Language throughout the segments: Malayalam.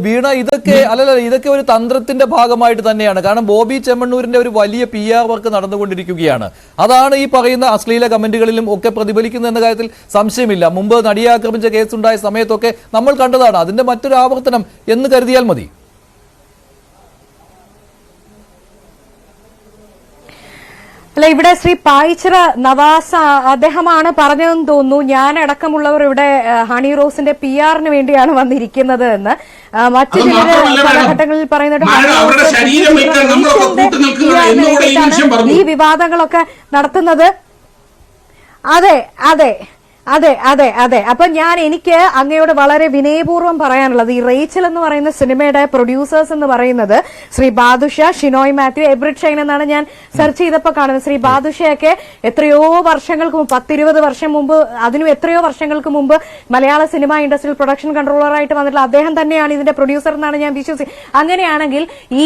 വീണ ഇതൊക്കെ ഒരു തന്ത്രത്തിന്റെ ഭാഗമായിട്ട് തന്നെയാണ്. കാരണം ബോബി ചെമ്മണ്ണൂരിന്റെ ഒരു വലിയ PR വർക്ക് നടന്നുകൊണ്ടിരിക്കുകയാണ്. അതാണ് ഈ പറയുന്ന അശ്ലീല കമന്റുകളിലും ഒക്കെ പ്രതിഫലിക്കുന്നത് എന്ന കാര്യത്തിൽ സംശയമില്ല. മുമ്പ് നടിയെ ആക്രമിച്ച കേസുണ്ടായ സമയത്തൊക്കെ നമ്മൾ കണ്ടതാണ്. അതിന്റെ മറ്റൊരു ആവർത്തനം എന്ന് കരുതിയാൽ മതി. അല്ല, ഇവിടെ ശ്രീ പായിച്ചിറ നവാസ് അദ്ദേഹമാണ് പറഞ്ഞതെന്ന് തോന്നുന്നു, ഞാൻ അടക്കമുള്ളവർ ഇവിടെ ഹണി റോസിന്റെ PR വേണ്ടിയാണ് വന്നിരിക്കുന്നത് എന്ന്. മറ്റു ചിലര് കാലഘട്ടങ്ങളിൽ പറയുന്നത് ഈ വിവാദങ്ങളൊക്കെ നടത്തുന്നത്. അതെ അതെ അതെ അതെ അതെ അപ്പൊ എനിക്ക് അങ്ങയോട് വളരെ വിനയപൂർവ്വം പറയാനുള്ളത്, ഈ റേച്ചൽ എന്ന് പറയുന്ന സിനിമയുടെ പ്രൊഡ്യൂസേഴ്സ് എന്ന് പറയുന്നത് ശ്രീ ബാദുഷ, ഷിനോയ് മാത്യു, എബ്രിഡ് ഷൈൻ എന്നാണ് ഞാൻ സെർച്ച് ചെയ്തപ്പോൾ കാണുന്നത്. ശ്രീ ബാദുഷയൊക്കെ എത്രയോ വർഷങ്ങൾക്ക് മുമ്പ്, 10-20 വർഷം മുമ്പ്, അതിനും എത്രയോ വർഷങ്ങൾക്ക് മുമ്പ് മലയാള സിനിമ ഇൻഡസ്ട്രിയിൽ പ്രൊഡക്ഷൻ കൺട്രോളറായിട്ട് വന്നിട്ടുള്ള അദ്ദേഹം തന്നെയാണ് ഇതിന്റെ പ്രൊഡ്യൂസർ എന്നാണ് ഞാൻ വിശ്വസിക്കുന്നത്. അങ്ങനെയാണെങ്കിൽ ഈ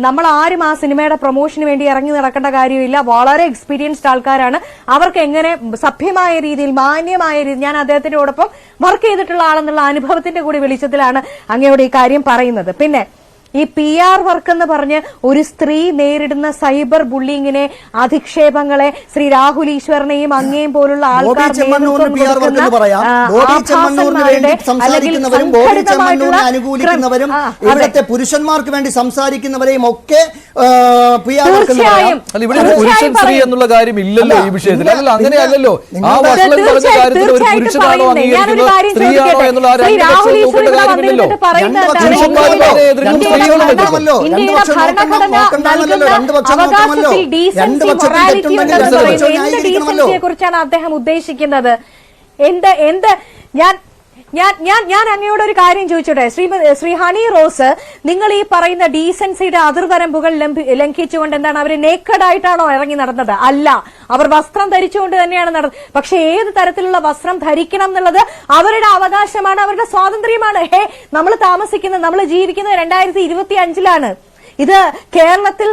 നമ്മൾ ആരും ആ സിനിമയുടെ പ്രൊമോഷന് വേണ്ടി ഇറങ്ങി നടക്കേണ്ട കാര്യമില്ല. വളരെ എക്സ്പീരിയൻസ്ഡ് ആൾക്കാരാണ്. അവർക്ക് എങ്ങനെ സഭ്യമായ രീതിയിൽ, മാന്യമായ, ഞാൻ അദ്ദേഹത്തിനോടൊപ്പം വർക്ക് ചെയ്തിട്ടുള്ള ആളെന്നുള്ള അനുഭവത്തിന്റെ കൂടി വെളിച്ചത്തിലാണ് അങ്ങയോട് ഈ കാര്യം പറയുന്നത്. പിന്നെ ഈ PR വർക്ക് എന്ന് പറഞ്ഞ് ഒരു സ്ത്രീ നേരിടുന്ന സൈബർ ബുള്ളിങ്ങിനെ, അധിക്ഷേപങ്ങളെ ശ്രീ രാഹുൽ ഈശ്വറിനെയും അങ്ങേയും പോലുള്ള ആൾക്കാർ അനുകൂലിക്കുന്നവരും ഇവിടുത്തെ പുരുഷന്മാർക്ക് വേണ്ടി സംസാരിക്കുന്നവരെയും ഒക്കെ തീർച്ചയായും പുരുഷൻ സ്ത്രീ എന്നുള്ള കാര്യം ഇല്ലല്ലോ ഈ വിഷയത്തിൽ. അല്ലല്ലോ, അങ്ങനെയല്ലോ. ആ വഷളം പറഞ്ഞ കാര്യത്തിൽ ഒരു പുരുഷനാണോ അംഗീകരിക്കുന്നത്, സ്ത്രീയാണോ എന്നുള്ള ആ രണ്ട് പക്ഷം നോക്കേണ്ട കാര്യമില്ലല്ലോ. പുരുഷന്മാരെ എതിർക്കുന്ന ഇന്ത്യയുടെ ഭരണഘടന നൽകുന്ന അവകാശത്തിൽ ഡീസൻസി, മൊറാലിറ്റി ഉണ്ടെന്ന് പറയുന്നത് എന്ത് ഡീസൻസിയെ കുറിച്ചാണ് അദ്ദേഹം ഉദ്ദേശിക്കുന്നത്? ഞാൻ അങ്ങയോട് ഒരു കാര്യം ചോദിച്ചോട്ടെ, ശ്രീ ഹണി റോസ്, നിങ്ങൾ ഈ പറയുന്ന ഡീസൻസിയുടെ അതിർവരമ്പുകൾ ലംഘിച്ചുകൊണ്ട് എന്താണ്, അവര് നേക്കഡ് ആയിട്ടാണോ ഇറങ്ങി നടന്നത്? അല്ല, അവർ വസ്ത്രം ധരിച്ചുകൊണ്ട് തന്നെയാണ് നടന്നത്. പക്ഷെ ഏത് തരത്തിലുള്ള വസ്ത്രം ധരിക്കണം എന്നുള്ളത് അവരുടെ അവകാശമാണ്, അവരുടെ സ്വാതന്ത്ര്യമാണ്. നമ്മൾ ജീവിക്കുന്നത് 2025-ലാണ്. ഇത് കേരളത്തിൽ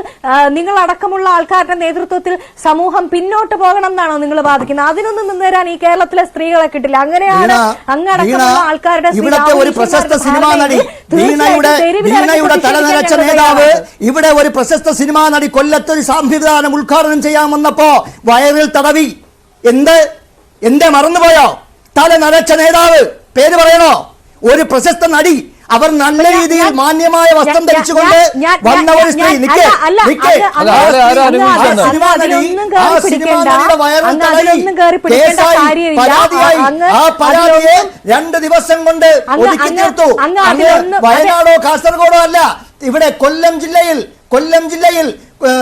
നിങ്ങൾ അടക്കമുള്ള ആൾക്കാരുടെ നേതൃത്വത്തിൽ സമൂഹം പിന്നോട്ട് പോകണം എന്നാണോ നിങ്ങൾ വാദിക്കുന്നത്? അതിനൊന്നും നിന്നുതരാൻ ഈ കേരളത്തിലെ സ്ത്രീകളെ കിട്ടില്ല. അങ്ങനെയാണ് അങ്ങടക്കമുള്ള ആൾക്കാരുടെ ഒരു പ്രശസ്ത സിനിമാ നടി വീണയുടെ തലനരച്ച നേതാവ്, ഇവിടെ ഒരു പ്രശസ്ത സിനിമാ നടി കൊല്ലത്തൊരു സംവിധാനം ഉദ്ഘാടനം ചെയ്യാൻ വന്നപ്പോ വയറിൽ തടവി. എന്തേ മറന്നുപോയോ? തലനരച്ച നേതാവ് പേര് പറയണോ? ഒരു പ്രശസ്ത നടി, അവർ നല്ല രീതിയിൽ മാന്യമായ വസ്ത്രം ധരിച്ചുകൊണ്ട് വന്ന ഒരു സ്ത്രീ. ആ പരാതിയെ 2 ദിവസം കൊണ്ട് ഒതുക്കി തീർത്തു. വയനാടോ കാസർഗോഡോ അല്ല, ഇവിടെ കൊല്ലം ജില്ലയിൽ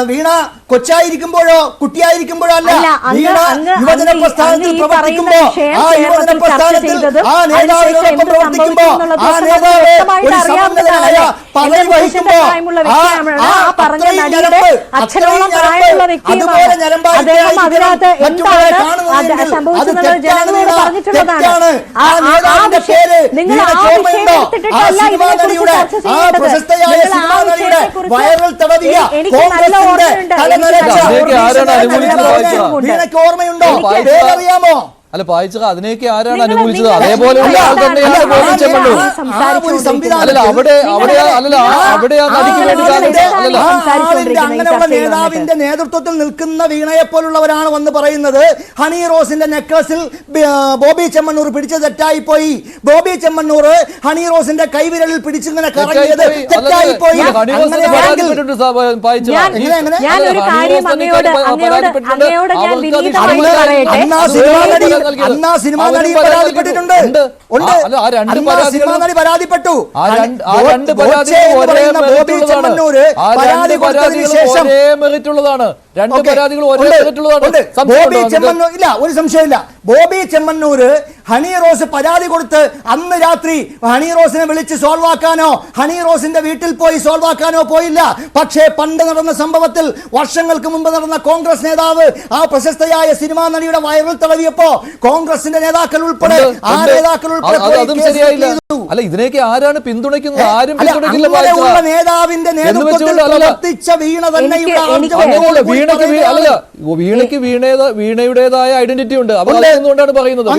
വീണ കൊച്ചായിരിക്കുമ്പോഴോ കുട്ടിയായിരിക്കുമ്പോഴോ അല്ല, വീണ യുവജന പ്രസ്ഥാനത്തിൽ പ്രവർത്തിക്കുമ്പോ, ആ യുവജന പ്രസ്ഥാനത്തിൽ ആ നേതാവിനോടൊപ്പം പ്രവർത്തിക്കുമ്പോ, ആ നേതാവ് ഒരു സമന്വയനായ പദവി വഹിക്കുമ്പോ അതുപോലെ ഞരമ്പായിട്ട് മറ്റുള്ളവരെ കാണുന്നതെങ്കിൽ അത് തെറ്റാണ്. ആ നേതാവിന്റെ പേര് ഓർമ്മയുണ്ടോ? ആ സിനിമാ നടിയുടെ, ആ പ്രശസ്തയായ സിനിമാ നടിയുടെ വയറിൽ തടവിയ ഓർമ്മയുണ്ടോ? പേരറിയാമോ? അല്ല, പായിച്ചക അതിനെയൊക്കെ ആരാണ് അനുകൂലിച്ചത്? അതേപോലെയുള്ള ആൾ തന്നെയാണ് ബോബി ചെമ്മണ്ണൂർ. അങ്ങനെയുള്ള നേതാവിന്റെ നേതൃത്വത്തിൽ നിൽക്കുന്ന വീണയെ പോലുള്ളവരാണ് വന്ന് പറയുന്നത് ഹണി റോസിന്റെ നെക്ലസിൽ ബോബി ചെമ്മണ്ണൂർ പിടിച്ചത് തെറ്റായി പോയി. ബോബി ചെമ്മണ്ണൂർ ഹണി റോസിന്റെ കൈവിരലിൽ പിടിച്ചിങ്ങനെ കറങ്ങിയത് തെറ്റായി പോയി. അന്നാ സിനിമാ നടി പരാതിപ്പെട്ടിട്ടുണ്ട്. സിനിമാ നടി പരാതിപ്പെട്ടു. ബോബി ചെമ്മണ്ണൂര് പരാതി കൊടുത്തതിന് ശേഷം ബോബി ചെമ്മണ്ണൂർ ഇല്ല, ഒരു സംശയമില്ല. ബോബി ചെമ്മണ്ണൂര് ഹണി റോസ് പരാതി കൊടുത്ത് അന്ന് രാത്രി ഹണി റോസിനെ വിളിച്ച് സോൾവ് ആക്കാനോ ഹണി റോസിന്റെ വീട്ടിൽ പോയി സോൾവ് ആക്കാനോ പോയില്ല. പക്ഷേ പണ്ട് നടന്ന സംഭവത്തിൽ, വർഷങ്ങൾക്ക് മുമ്പ് നടന്ന കോൺഗ്രസ് നേതാവ് ആ പ്രശസ്തയായ സിനിമാ നടിയുടെ വയറിൽ തടവിയപ്പോ കോൺഗ്രസിന്റെ നേതാക്കൾ ഉൾപ്പെടെ അല്ല, ഇതിനേക്ക് ആരാണ് പിന്തുണയ്ക്കുന്നത്? ആരും നേതാവിന്റെ നേതൃത്വത്തിൽ പ്രവർത്തിച്ച വീണ തന്നെ വീണയ്ക്ക് വീണയുടേതായ ഐഡന്റിറ്റി ഉണ്ട്. അതുകൊണ്ടാണ് പറയുന്നത്.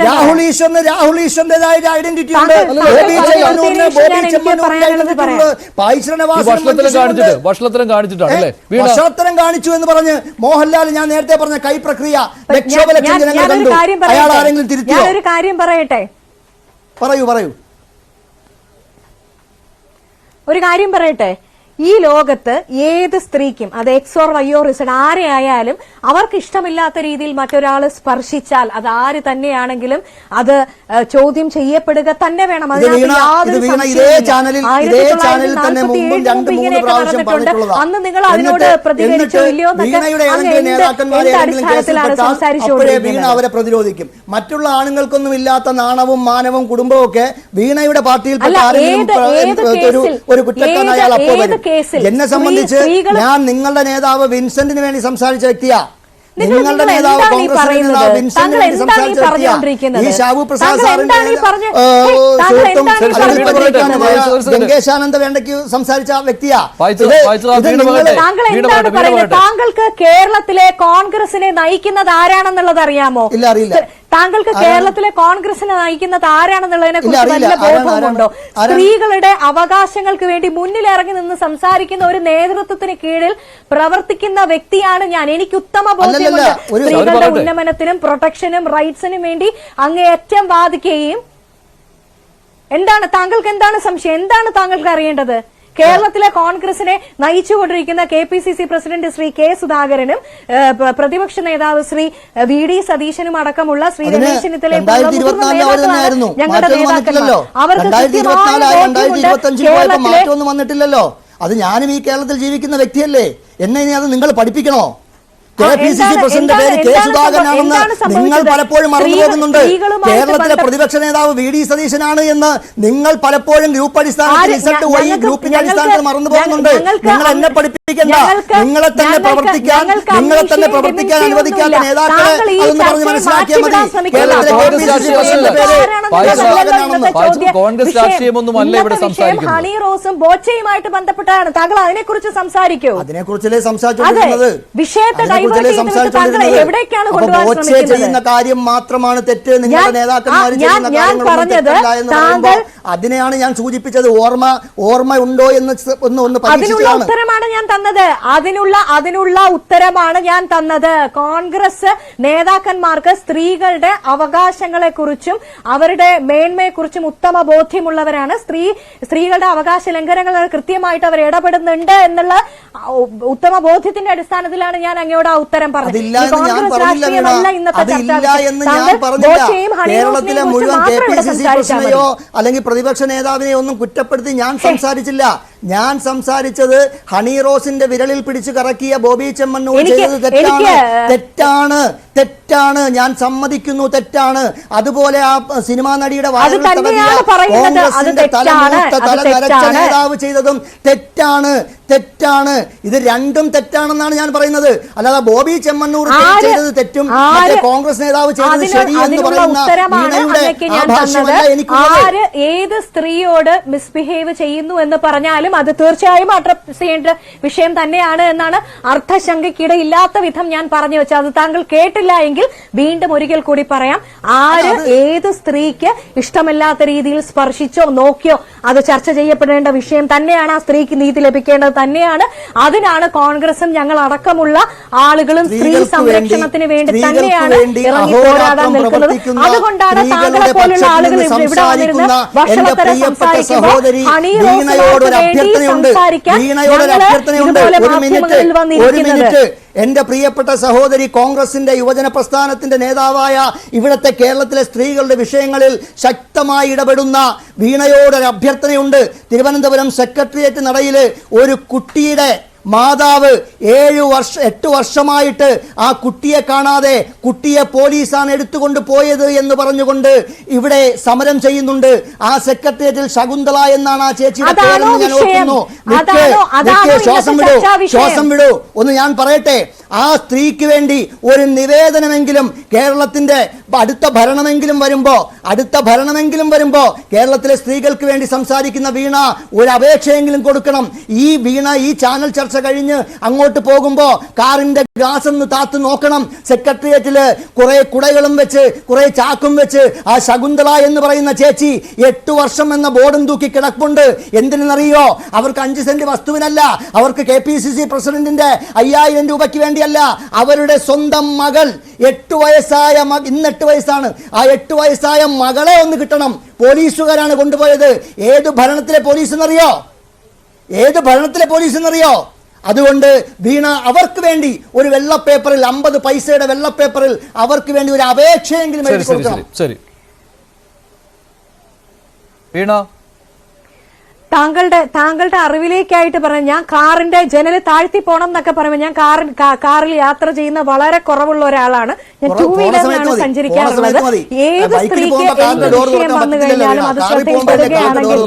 രാഹുൽ ഈശ്വറിന്റേതായ ഐഡന്റിറ്റി ഉണ്ട്. വഷളത്തരം കാണിച്ചു എന്ന് പറഞ്ഞ് മോഹൻലാൽ ഞാൻ നേരത്തെ പറഞ്ഞ കൈ പ്രക്രിയ ലക്ഷോപലക്ഷം ജനങ്ങൾ കണ്ടു. അയാൾ ആരെങ്കിലും തിരുത്തിയോ? ഒരു കാര്യം പറയട്ടെ, പറയൂ. ഒരു കാര്യം പറയട്ടെ, ഈ ലോകത്ത് ഏത് സ്ത്രീക്കും അത് X or Y or Z ആരെ ആയാലും അവർക്ക് ഇഷ്ടമില്ലാത്ത രീതിയിൽ മറ്റൊരാൾ സ്പർശിച്ചാൽ അത് ആര് തന്നെയാണെങ്കിലും അത് ചോദ്യം ചെയ്യപ്പെടുക തന്നെ വേണം. അന്ന് നിങ്ങൾ അതിനോട് പ്രതികരിച്ചോ ഇല്ലയോ അടിസ്ഥാനത്തിലാണ് സംസാരിച്ചുകൊണ്ടിരിക്കുന്നത്. അവരെ പ്രതിരോധിക്കും. മറ്റുള്ള ആണുങ്ങൾക്കൊന്നും ഇല്ലാത്ത നാണവും മാനവും കുടുംബവും ഒക്കെ വീണയുടെ പാർട്ടിയിൽപ്പെട്ട ഒരു കുറ്റക്കാരനായ അപ്പോൾ വരും. എന്നെ സംബന്ധിച്ച് ഞാൻ നിങ്ങളുടെ നേതാവ് വിൻസെന്റിന് വേണ്ടി സംസാരിച്ച വ്യക്തിയാ. നിങ്ങളുടെ നേതാവ് കോൺഗ്രസ് നേതാവ് വിൻസെന്റിന് വേണ്ടി സംസാരിച്ച വ്യക്തിയാ. ഈ ഷാബു പ്രസാദ് സാറിന്റെ ഗംഗേശാനന്ദ വേണ്ടയ്ക്ക് സംസാരിച്ച വ്യക്തിയാ. താങ്കൾക്ക് കേരളത്തിലെ കോൺഗ്രസിനെ നയിക്കുന്നത് ആരാണെന്നുള്ളത് അറിയാമോ? ഇല്ല, അറിയില്ല. താങ്കൾക്ക് കേരളത്തിലെ കോൺഗ്രസിനെ നയിക്കുന്നത് ആരാണെന്നുള്ളതിനെ കുറിച്ച് വല്ല ബോധവുമുണ്ടോ? സ്ത്രീകളുടെ അവകാശങ്ങൾക്ക് വേണ്ടി മുന്നിലിറങ്ങി നിന്ന് സംസാരിക്കുന്ന ഒരു നേതൃത്വത്തിന് കീഴിൽ പ്രവർത്തിക്കുന്ന വ്യക്തിയാണ് ഞാൻ. എനിക്ക് ഉത്തമ ബോധ്യമുണ്ട്. സ്ത്രീകളുടെ ഉന്നമനത്തിനും പ്രൊട്ടക്ഷനും റൈറ്റ്സിനും വേണ്ടി അങ്ങേയറ്റം വാദിക്കുകയും. എന്താണ് താങ്കൾക്ക് എന്താണ് സംശയം? എന്താണ് താങ്കൾക്ക് അറിയേണ്ടത്? കേരളത്തിലെ കോൺഗ്രസിനെ നയിച്ചുകൊണ്ടിരിക്കുന്ന KPCC പ്രസിഡന്റ് ശ്രീ K സുധാകരനും പ്രതിപക്ഷ നേതാവ് ശ്രീ VD സതീശനും അടക്കമുള്ള ശ്രീ രമേശ് ചെന്നിത്തലയും ഞങ്ങളുടെ നേതാക്കന്മാർ. അവർക്ക് മാറ്റമൊന്നും വന്നിട്ടില്ലല്ലോ. അത് ഞാനും ഈ കേരളത്തിൽ ജീവിക്കുന്ന വ്യക്തിയല്ലേ. എന്നെ ഇനി അത് നിങ്ങൾ പഠിപ്പിക്കണോ? KPCC പ്രസിഡന്റ് പേര് K സുധാകരനാണെന്ന് നിങ്ങൾ പലപ്പോഴും മറന്നു പോകുന്നുണ്ട്. കേരളത്തിലെ പ്രതിപക്ഷ നേതാവ് VD സതീശനാണ് എന്ന് നിങ്ങൾ പലപ്പോഴും ഗ്രൂപ്പ് അടിസ്ഥാനത്തിൽ ഗ്രൂപ്പിന്റെ അടിസ്ഥാനത്തിൽ മറന്നു പോകുന്നുണ്ട്. നിങ്ങൾ എന്നെ പഠിപ്പിക്കണ്ട. നിങ്ങളെ തന്നെ പ്രവർത്തിക്കാൻ അനുവദിക്കാത്ത നേതാക്കളെ അതൊന്ന് പറഞ്ഞ് മനസ്സിലാക്കിയാൽ മതി. കേരളത്തിലെ KPCC പ്രസിഡന്റ് പേര് കോൺഗ്രസ് രാഷ്ട്രീയമൊന്നുമല്ല ഇവിടെ സംസാരിക്കുന്നത്. ഹണി റോസും ബോച്ചയുമായിട്ട് ബന്ധപ്പെട്ടാണ്. താങ്കൾ അതിനെക്കുറിച്ച് സംസാരിക്കൂ. അതിനെക്കുറിച്ചല്ലേ സംസാരിച്ചുകൊണ്ടിരുന്നത്? വിഷയത്തെ ചെയ്യുന്ന കാര്യം മാത്രമാണ് തെറ്റ്. നിങ്ങളുടെ നേതാക്കന്മാർ അതിനെയാണ് ഞാൻ സൂചിപ്പിച്ചത്. ഓർമ്മ ഉണ്ടോ എന്ന് ഒന്ന് അതിനുള്ള ഉത്തരമാണ് ഞാൻ തന്നത്. അതിനുള്ള ഉത്തരമാണ് ഞാൻ തന്നത്. കോൺഗ്രസ് നേതാക്കന്മാർക്ക് സ്ത്രീകളുടെ അവകാശങ്ങളെ കുറിച്ചും അവരുടെ മേന്മയെക്കുറിച്ചും ഉത്തമ ബോധ്യമുള്ളവരാണ്. സ്ത്രീകളുടെ അവകാശ ലംഘനങ്ങൾ കൃത്യമായിട്ട് അവർ ഇടപെടുന്നുണ്ട് എന്നുള്ള ഉത്തമ ബോധ്യത്തിന്റെ അടിസ്ഥാനത്തിലാണ് ഞാൻ അങ്ങയോട് ആ ഉത്തരം പറഞ്ഞത്. കേരളത്തിലെ മുഴുവൻ KPCC പ്രസിഡന്റെയോ അല്ലെങ്കിൽ പ്രതിപക്ഷ നേതാവിനെ ഒന്നും കുറ്റപ്പെടുത്തി ഞാൻ സംസാരിച്ചില്ല. ഞാൻ സംസാരിച്ചത് ഹണി റോസിന്റെ വിരലിൽ പിടിച്ചു കറക്കിയ ബോബി ചെമ്മണ്ണൂർ ചെയ്തത് തെറ്റാണ്. ഞാൻ സമ്മതിക്കുന്നു, തെറ്റാണ്. അതുപോലെ ആ സിനിമാ നടിയുടെ കോൺഗ്രസിന്റെ തലനരച്ച നേതാവ് ചെയ്തതും തെറ്റാണ്. ഇത് രണ്ടും തെറ്റാണെന്നാണ് ഞാൻ പറയുന്നത്. അല്ലാതെ ബോബി ചെമ്മണ്ണൂർ ചെയ്തത് തെറ്റും കോൺഗ്രസ് നേതാവ് ചെയ്തത് ശരിയെന്ന് പറയുന്ന ആര് ഏത് സ്ത്രീയോട് മിസ്ബിഹേവ് ചെയ്യുന്നു എന്ന് പറഞ്ഞാലും അത് തീർച്ചയായും അഡ്രസ് ചെയ്യേണ്ട വിഷയം തന്നെയാണ് എന്നാണ് അർത്ഥശങ്കയ്ക്കിടയില്ലാത്ത വിധം ഞാൻ പറഞ്ഞു വെച്ചത്. അത് താങ്കൾ കേട്ടില്ല എങ്കിൽ വീണ്ടും ഒരിക്കൽ കൂടി പറയാം. ആര് ഏത് സ്ത്രീക്ക് ഇഷ്ടമില്ലാത്ത രീതിയിൽ സ്പർശിച്ചോ നോക്കിയോ അത് ചർച്ച ചെയ്യപ്പെടേണ്ട വിഷയം തന്നെയാണ്. ആ സ്ത്രീക്ക് നീതി ലഭിക്കേണ്ടത് തന്നെയാണ്. അതിനാണ് കോൺഗ്രസും ഞങ്ങൾ അടക്കമുള്ള ആളുകളും സ്ത്രീ സംരക്ഷണത്തിന് വേണ്ടി തന്നെയാണ് ഇറങ്ങി പോരാടാൻ നിൽക്കുന്നത്. അതുകൊണ്ടാണ് താങ്കളെ പോലുള്ള ആളുകൾ ഇവിടെ വന്നിരുന്ന് വഷളത്തരം സംസാരിക്കുമ്പോൾ ഹണി റോസിനോട് വേണ്ടി സംസാരിക്കാൻ ഇതുപോലെ മാധ്യമങ്ങളിൽ വന്നിരിക്കുന്നത്. എന്റെ പ്രിയപ്പെട്ട സഹോദരി, കോൺഗ്രസിന്റെ യുവജന പ്രസ്ഥാനത്തിന്റെ നേതാവായ ഇവിടത്തെ കേരളത്തിലെ സ്ത്രീകളുടെ വിഷയങ്ങളിൽ ശക്തമായി ഇടപെടുന്ന വീണയോടൊരു അഭ്യർത്ഥനയുണ്ട്. തിരുവനന്തപുരം സെക്രട്ടേറിയറ്റ് നടയിൽ ഒരു കുട്ടിയുടെ മാതാവ് 8 വർഷമായിട്ട് ആ കുട്ടിയെ കാണാതെ കുട്ടിയെ പോലീസാണ് എടുത്തുകൊണ്ട് പോയത് എന്ന് പറഞ്ഞുകൊണ്ട് ഇവിടെ സമരം ചെയ്യുന്നുണ്ട്. ആ സെക്രട്ടേറിയറ്റിൽ ശകുന്തള എന്നാണ് ആ ചേച്ചിയുടെ പേരെന്ന് ഞാൻ ഓർക്കുന്നു. ശ്വാസം വിടൂ ഒന്ന് ഞാൻ പറയട്ടെ. ആ സ്ത്രീക്ക് വേണ്ടി ഒരു നിവേദനമെങ്കിലും കേരളത്തിന്റെ അടുത്ത ഭരണമെങ്കിലും വരുമ്പോ കേരളത്തിലെ സ്ത്രീകൾക്ക് വേണ്ടി സംസാരിക്കുന്ന വീണ ഒരു അപേക്ഷയെങ്കിലും കൊടുക്കണം. ഈ വീണ ഈ ചാനൽ ചർച്ച കഴിഞ്ഞ് അങ്ങോട്ട് പോകുമ്പോ കാറിന്റെ ഗ്ലാസ് ഒന്ന് താത്ത് നോക്കണം. സെക്രട്ടേറിയറ്റില് കുറെ കുടകളും വെച്ച് കുറെ ചാക്കും വെച്ച് ആ ശകുന്തള എന്ന് പറയുന്ന ചേച്ചി 8 വർഷം എന്ന ബോർഡും തൂക്കി കിടപ്പുണ്ട്. എന്തിനെന്നറിയോ? അവർക്ക് 5 സെന്റ് വസ്തുവിനല്ല, അവർക്ക് KPCC പ്രസിഡന്റിന്റെ 5000 രൂപയ്ക്ക് വേണ്ടിയല്ല. അവരുടെ സ്വന്തം മകൾ 8 വയസ്സായ ഇന്ന് 8 വയസ്സാണ്. ആ 8 വയസ്സായ മകളെ ഒന്ന് കിട്ടണം. പോലീസുകാരാണ് കൊണ്ടുപോയത്. ഏത് ഭരണത്തിലെ പോലീസ് എന്നറിയോ? അതുകൊണ്ട് വീണ അവർക്ക് വേണ്ടി ഒരു വെള്ള പേപ്പറിൽ 50 പൈസയുടെ വെള്ള പേപ്പറിൽ അവർക്ക് വേണ്ടി ഒരു അപേക്ഷയെങ്കിലും എഴുതി കൊടുക്കണം. ശരി വീണ, താങ്കളുടെ അറിവിലേക്കായിട്ട് പറഞ്ഞു, ഞാൻ കാറിന്റെ ജനൽ താഴ്ത്തി പോണം എന്നൊക്കെ പറയുമ്പോൾ ഞാൻ കാറിൽ യാത്ര ചെയ്യുന്ന വളരെ കുറവുള്ള ഒരാളാണ്. ഞാൻ 2 വീലറിലാണ് സഞ്ചരിക്കാറുള്ളത്. ഏത് സ്ത്രീക്ക് എന്ത് വിഷയം വന്നു കഴിഞ്ഞാലും അത് ശ്രദ്ധയിൽപ്പെടുകയാണെങ്കിൽ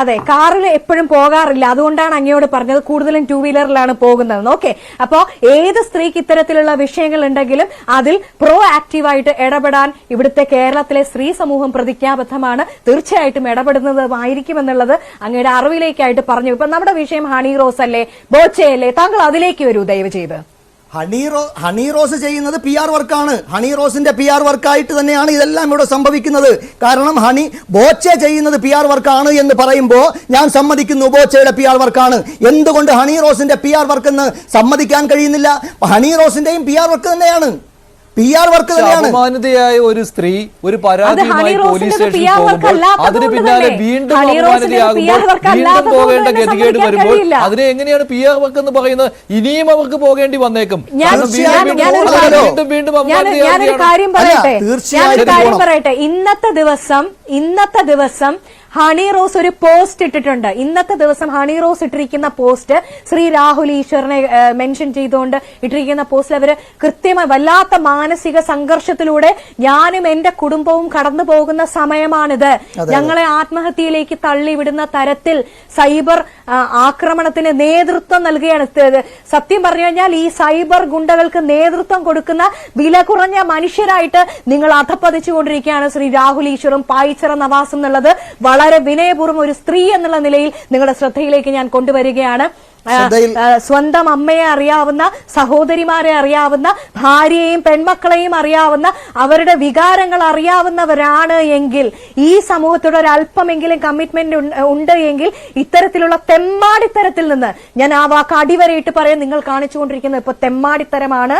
അതെ കാറിൽ എപ്പോഴും പോകാറില്ല. അതുകൊണ്ടാണ് അങ്ങയോട് പറഞ്ഞത് കൂടുതലും 2 വീലറിലാണ് പോകുന്നത്. ഓക്കെ, അപ്പോ ഏത് സ്ത്രീക്ക് ഇത്തരത്തിലുള്ള വിഷയങ്ങൾ ഉണ്ടെങ്കിലും അതിൽ പ്രോ ആക്റ്റീവായിട്ട് ഇടപെടാൻ ഇവിടുത്തെ കേരളത്തിലെ സ്ത്രീ സമൂഹം പ്രതിജ്ഞാബദ്ധമാണ്. തീർച്ചയായിട്ടും ഇടപെടുന്നതുമായിരിക്കുമെന്നുള്ളത് അങ്ങയുടെ അറിവിലേക്കായിട്ട് പറഞ്ഞു. ഇപ്പൊ നമ്മുടെ വിഷയം ഹണി റോസ് അല്ലേ, ബോച്ചയല്ലേ, താങ്കൾ അതിലേക്ക് വരൂ ദയവ് ചെയ്ത്. ഹണി റോസ് ചെയ്യുന്നത് PR വർക്കാണ്. ഹണി റോസിന്റെ PR വർക്കായിട്ട് തന്നെയാണ് ഇതെല്ലാം ഇവിടെ സംഭവിക്കുന്നത്. കാരണം ബോച്ച ചെയ്യുന്നത് PR വർക്കാണ് എന്ന് പറയുമ്പോൾ ഞാൻ സമ്മതിക്കുന്നു, ബോച്ചയുടെ PR വർക്കാണ്. എന്തുകൊണ്ട് ഹണി റോസിന്റെ PR വർക്ക് എന്ന് സമ്മതിക്കാൻ കഴിയുന്നില്ല? ഹണി റോസിന്റെയും PR വർക്ക് തന്നെയാണ്. അപമാനിതയായ ഒരു സ്ത്രീ ഒരു പരാതിയുമായി പോലീസ് സ്റ്റേഷനിൽ പോകുമ്പോൾ അതിന് പിന്നാലെ വീണ്ടും അപമാനിതയാകുമ്പോൾ വീണ്ടും പോകേണ്ട ഗതികേട് വരുമ്പോൾ അതിനെ എങ്ങനെയാണ് PR വർക്ക് എന്ന് പറയുന്നത്? ഇനിയും അവർക്ക് പോകേണ്ടി വന്നേക്കും. ഞാനൊരു കാര്യം പറയട്ടെ. ഇന്നത്തെ ദിവസം ഹണി റോസ് ഒരു പോസ്റ്റ് ഇട്ടിട്ടുണ്ട്. ഇന്നത്തെ ദിവസം ഹണി റോസ് ഇട്ടിരിക്കുന്ന പോസ്റ്റ് ശ്രീ രാഹുൽ ഈശ്വറിനെ മെൻഷൻ ചെയ്തുകൊണ്ട് ഇട്ടിരിക്കുന്ന പോസ്റ്റിൽ അവര് കൃത്യമായി വല്ലാത്ത മാനസിക സംഘർഷത്തിലൂടെ ഞാനും എന്റെ കുടുംബവും കടന്നു പോകുന്ന സമയമാണിത്, ഞങ്ങളെ ആത്മഹത്യയിലേക്ക് തള്ളിവിടുന്ന തരത്തിൽ സൈബർ ആക്രമണത്തിന് നേതൃത്വം നൽകുകയാണ്. സത്യം പറഞ്ഞു കഴിഞ്ഞാൽ ഈ സൈബർ ഗുണ്ടകൾക്ക് നേതൃത്വം കൊടുക്കുന്ന വില കുറഞ്ഞ മനുഷ്യരായിട്ട് നിങ്ങൾ അധപ്പതിച്ചുകൊണ്ടിരിക്കുകയാണ് ശ്രീ രാഹുൽ ഈശ്വറും പായിച്ചിറ നവാസും എന്നുള്ളത് വളരെ വിനയപൂർവ്വം ഒരു സ്ത്രീ എന്നുള്ള നിലയിൽ നിങ്ങളുടെ ശ്രദ്ധയിലേക്ക് ഞാൻ കൊണ്ടുവരികയാണ്. സ്വന്തം അമ്മയെ അറിയാവുന്ന, സഹോദരിമാരെ അറിയാവുന്ന, ഭാര്യയെയും പെൺമക്കളെയും അറിയാവുന്ന, അവരുടെ വികാരങ്ങൾ അറിയാവുന്നവരാണ് എങ്കിൽ, ഈ സമൂഹത്തോട് ഒരു അല്പമെങ്കിലും കമ്മിറ്റ്മെന്റ് ഉണ്ട് എങ്കിൽ ഇത്തരത്തിലുള്ള തെമ്മാടിത്തരത്തിൽ നിന്ന്, ഞാൻ ആ വാക്ക് അടിവരയിട്ട് പറയാൻ, നിങ്ങൾ കാണിച്ചുകൊണ്ടിരിക്കുന്നത് ഇപ്പൊ തെമ്മാടിത്തരമാണ്.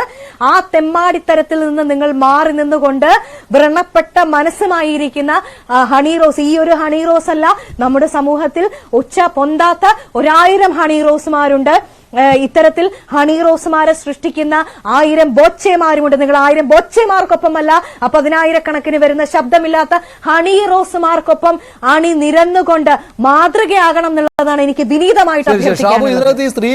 ആ തെമ്മാടിത്തരത്തിൽ നിന്ന് നിങ്ങൾ മാറി നിന്നുകൊണ്ട് വ്രണപ്പെട്ട മനസ്സുമായിരിക്കുന്ന ഹണി റോസ്, ഈ ഒരു ഹണി റോസ് അല്ല, നമ്മുടെ സമൂഹത്തിൽ ഉച്ച പൊന്താത്ത 1000 ഹണി റോസ് ണ്ട്. ഇത്തരത്തിൽ ഹണി റോസുമാരെ സൃഷ്ടിക്കുന്ന 1000 ബോച്ചമാരുമുണ്ട്. നിങ്ങൾ 1000 ബോച്ചമാർക്കൊപ്പമല്ല, 10,000 വരുന്ന ശബ്ദമില്ലാത്ത ഹണി റോസുമാർക്കൊപ്പം അണി നിരന്നുകൊണ്ട് മാതൃകയാകണം എന്നുള്ളതാണ് എനിക്ക് വിനീതമായിട്ട് അഭ്യർത്ഥിക്കാനുള്ളത്.